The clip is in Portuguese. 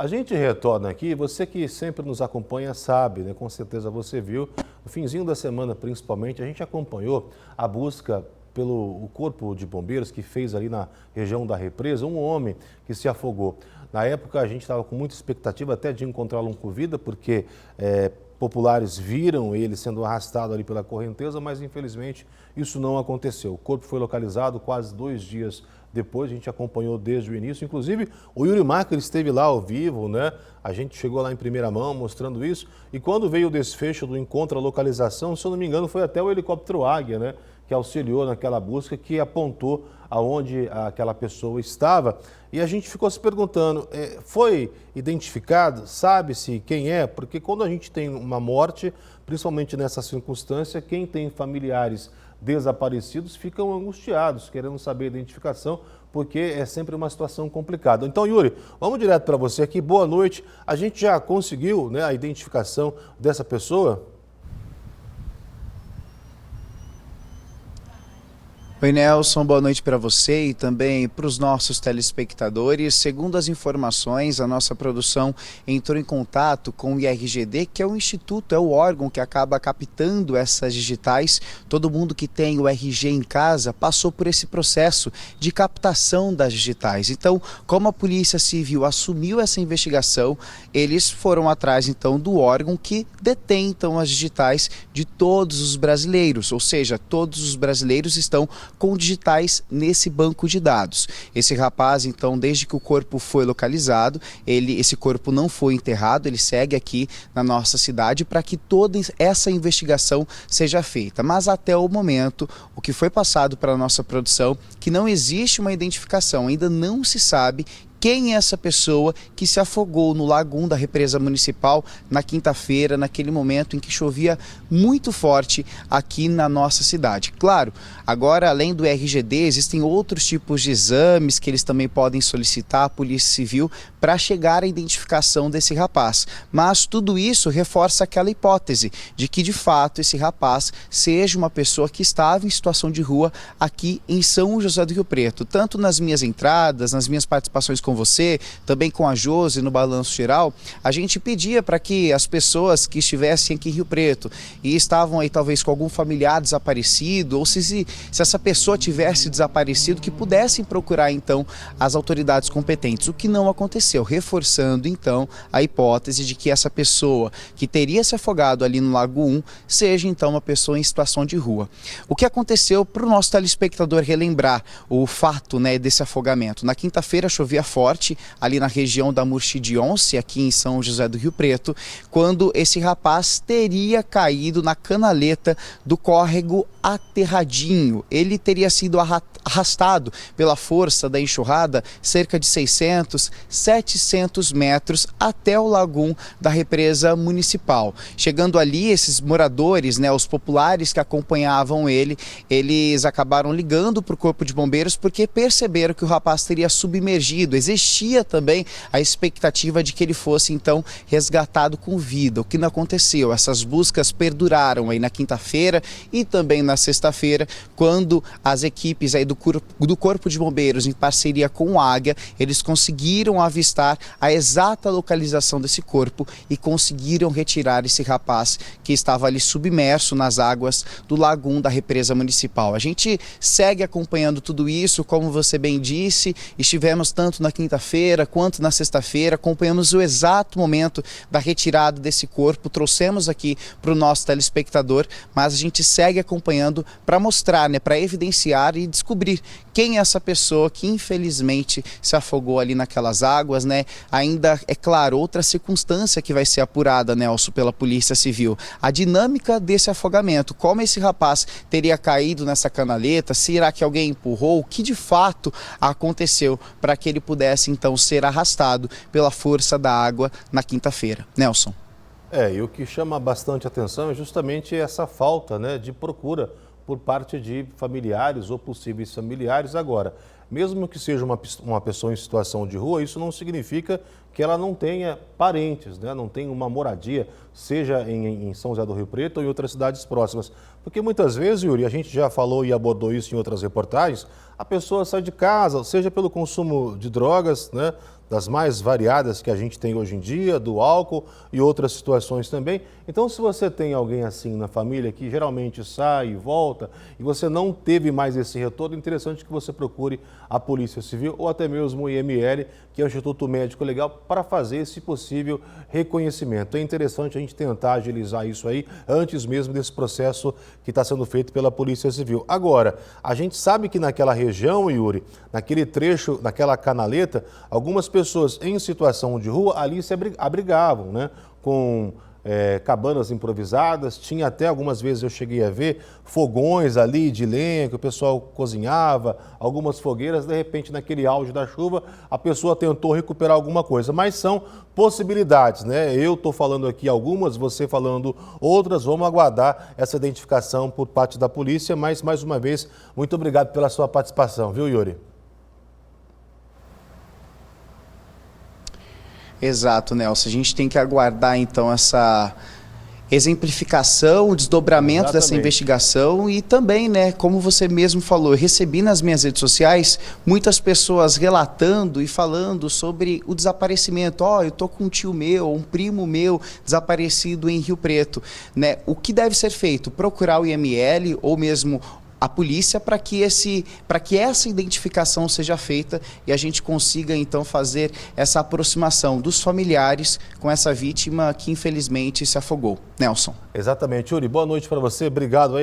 A gente retorna aqui, você que sempre nos acompanha sabe, né? Com certeza você viu, no finzinho da semana principalmente, a gente acompanhou a busca pelo Corpo de Bombeiros que fez ali na região da represa um homem que se afogou. Na época a gente estava com muita expectativa até de encontrá-lo com vida, porque populares viram ele sendo arrastado ali pela correnteza, mas infelizmente isso não aconteceu. O corpo foi localizado quase 2 dias depois, a gente acompanhou desde o início. Inclusive, o Yuri Marco ele esteve lá ao vivo, né? A gente chegou lá em primeira mão mostrando isso. E quando veio o desfecho do encontro, a localização, se eu não me engano, foi até o helicóptero Águia, né? Que auxiliou naquela busca, que apontou aonde aquela pessoa estava. E a gente ficou se perguntando, foi identificado? Sabe-se quem é? Porque quando a gente tem uma morte, principalmente nessa circunstância, quem tem familiares desaparecidos ficam angustiados, querendo saber a identificação, porque é sempre uma situação complicada. Então, Yuri, vamos direto para você aqui. Boa noite. A gente já conseguiu, né, a identificação dessa pessoa? Oi, Nelson, boa noite para você e também para os nossos telespectadores. Segundo as informações, a nossa produção entrou em contato com o IRGD, que é o instituto, é o órgão que acaba captando essas digitais. Todo mundo que tem o RG em casa passou por esse processo de captação das digitais. Então, como a Polícia Civil assumiu essa investigação, eles foram atrás então do órgão que detém então as digitais de todos os brasileiros, ou seja, todos os brasileiros estão com digitais nesse banco de dados. Esse rapaz, então, desde que o corpo foi localizado, esse corpo não foi enterrado, ele segue aqui na nossa cidade para que toda essa investigação seja feita. Mas até o momento, o que foi passado para a nossa produção, que não existe uma identificação, ainda não se sabe quem é essa pessoa que se afogou no lagum da represa municipal na quinta-feira, naquele momento em que chovia muito forte aqui na nossa cidade. Claro, agora além do RGD, existem outros tipos de exames que eles também podem solicitar à Polícia Civil para chegar à identificação desse rapaz. Mas tudo isso reforça aquela hipótese de que de fato esse rapaz seja uma pessoa que estava em situação de rua aqui em São José do Rio Preto. Tanto nas minhas entradas, nas minhas participações com você, também com a Josi no Balanço Geral, a gente pedia para que as pessoas que estivessem aqui em Rio Preto e estavam aí talvez com algum familiar desaparecido, ou se essa pessoa tivesse desaparecido, que pudessem procurar então as autoridades competentes, o que não aconteceu, reforçando então a hipótese de que essa pessoa que teria se afogado ali no Lago 1 seja então uma pessoa em situação de rua. O que aconteceu, para o nosso telespectador relembrar o fato, né, desse afogamento? Na quinta-feira chovia forte ali na região da Murchidionce, aqui em São José do Rio Preto, quando esse rapaz teria caído na canaleta do córrego Aterradinho. Ele teria sido arrastado pela força da enxurrada cerca de 600, 700 metros até o lagum da represa municipal. Chegando ali, esses moradores, né, os populares que acompanhavam ele, eles acabaram ligando para o Corpo de Bombeiros porque perceberam que o rapaz teria submergido. Existia também a expectativa de que ele fosse então resgatado com vida, o que não aconteceu. Essas buscas perduraram aí na quinta-feira e também na sexta-feira, quando as equipes aí do Corpo de Bombeiros, em parceria com o Águia, eles conseguiram avistar a exata localização desse corpo e conseguiram retirar esse rapaz que estava ali submerso nas águas do lagum da represa municipal. A gente segue acompanhando tudo isso, como você bem disse, estivemos tanto na quinta-feira quanto na sexta-feira, acompanhamos o exato momento da retirada desse corpo, trouxemos aqui para o nosso telespectador, mas a gente segue acompanhando para mostrar, né, para evidenciar e descobrir quem é essa pessoa que infelizmente se afogou ali naquelas águas, né? Ainda, é claro, outra circunstância que vai ser apurada, Nelson, pela Polícia Civil, a dinâmica desse afogamento, como esse rapaz teria caído nessa canaleta, será que alguém empurrou, o que de fato aconteceu para que ele pudesse então ser arrastado pela força da água na quinta-feira. Nelson. E o que chama bastante atenção é justamente essa falta, né, de procura por parte de familiares ou possíveis familiares. Agora, mesmo que seja uma pessoa em situação de rua, isso não significa que ela não tenha parentes, né? Não tenha uma moradia, seja em São José do Rio Preto ou em outras cidades próximas. Porque muitas vezes, Yuri, a gente já falou e abordou isso em outras reportagens, a pessoa sai de casa, seja pelo consumo de drogas, né? Das mais variadas que a gente tem hoje em dia, do álcool e outras situações também. Então, se você tem alguém assim na família que geralmente sai e volta e você não teve mais esse retorno, é interessante que você procure a Polícia Civil ou até mesmo o IML, que é o Instituto Médico Legal, para fazer esse possível reconhecimento. É interessante a gente tentar agilizar isso aí antes mesmo desse processo que está sendo feito pela Polícia Civil. Agora, a gente sabe que naquela região, Yuri, naquele trecho, naquela canaleta, algumas pessoas em situação de rua ali se abrigavam, né? Com cabanas improvisadas, tinha até algumas vezes eu cheguei a ver fogões ali de lenha que o pessoal cozinhava, algumas fogueiras, de repente naquele auge da chuva a pessoa tentou recuperar alguma coisa, mas são possibilidades, né? Eu estou falando aqui algumas, você falando outras, vamos aguardar essa identificação por parte da polícia, mas mais uma vez, muito obrigado pela sua participação, viu, Yuri? Exato, Nelson. A gente tem que aguardar, então, essa exemplificação, o desdobramento dessa investigação e também, né, como você mesmo falou, eu recebi nas minhas redes sociais muitas pessoas relatando e falando sobre o desaparecimento. Eu tô com um tio meu, um primo meu desaparecido em Rio Preto, né? O que deve ser feito? Procurar o IML ou mesmo a polícia para que essa identificação seja feita e a gente consiga então fazer essa aproximação dos familiares com essa vítima que infelizmente se afogou. Nelson. Exatamente, Yuri. Boa noite para você. Obrigado aí.